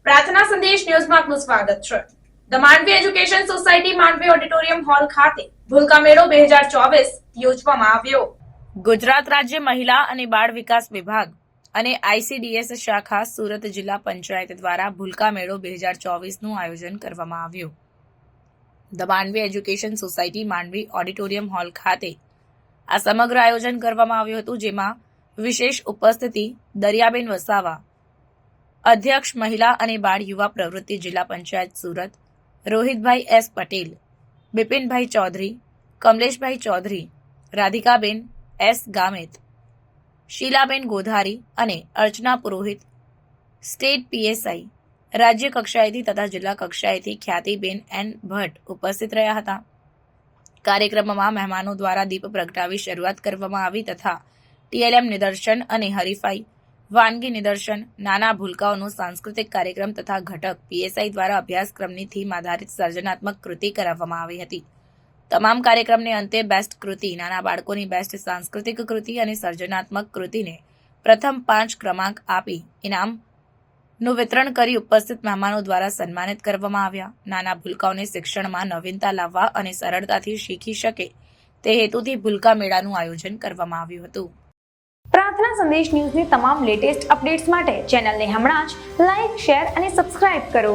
પ્રાર્થના સંદેશ ન્યૂઝમાં આપનું સ્વાગત છે। The Mandvi education society Mandvi auditorium hall ખાતે ભૂલકા મેળો 2024 યોજવામાં આવ્યો। ગુજરાત રાજ્ય મહિલા અને બાળ વિકાસ વિભાગ અને આઈસીડીએસ શાખા સુરત જિલ્લા પંચાયત દ્વારા ભૂલકા મેળો 2024નું આયોજન કરવામાં આવ્યું। The Mandvi education society Mandvi auditorium hall ખાતે આ સમગ્ર આયોજન કરવામાં આવ્યું હતું, જેમાં વિશેષ ઉપસ્થિતિ દરિયાબેન વસાવા, અધ્યક્ષ મહિલા અને બાળ યુવા પ્રવૃત્તિ જિલ્લા પંચાયત સુરત, રોહિતભાઈ એસ પટેલ, બિપિનભાઈ ચૌધરી, કમલેશભાઈ ચૌધરી, રાધિકાબેન એસ ગામિત, શીલાબેન ગોધારી અને અર્ચના પુરોહિત, સ્ટેટ પીએસઆઈ, રાજ્ય કક્ષાએથી તથા જિલ્લા કક્ષાએથી ખ્યાતિબેન એન ભટ્ટ ઉપસ્થિત રહ્યા હતા। કાર્યક્રમમાં મહેમાનો દ્વારા દીપ પ્રગટાવી શરૂઆત કરવામાં આવી તથા ટીએલએમ નિદર્શન અને હરીફાઈ, વાનગી નિદર્શન, નાના ભૂલકાઓનો સાંસ્કૃતિક કાર્યક્રમ તથા ઘટક પીએસઆઈ દ્વારા અભ્યાસક્રમની થીમ આધારિત સર્જનાત્મક કૃતિ કરાવવામાં આવી હતી। તમામ કાર્યક્રમને અંતે બેસ્ટ કૃતિ, નાના બાળકોની બેસ્ટ સાંસ્કૃતિક કૃતિ અને સર્જનાત્મક કૃતિને પ્રથમ 5 ક્રમાંક આપી ઇનામનું વિતરણ કરી ઉપસ્થિત મહેમાનો દ્વારા સન્માનિત કરવામાં આવ્યા। નાના ભૂલકાઓને શિક્ષણમાં નવીનતા લાવવા અને સરળતાથી શીખી શકે તે હેતુથી ભૂલકા મેળાનું આયોજન કરવામાં આવ્યું હતું। પ્રાર્થના સંદેશ ન્યૂઝની તમામ લેટેસ્ટ અપડેટ્સ માટે ચેનલને હમણાં જ લાઇક, શેર અને સબસ્ક્રાઇબ કરો।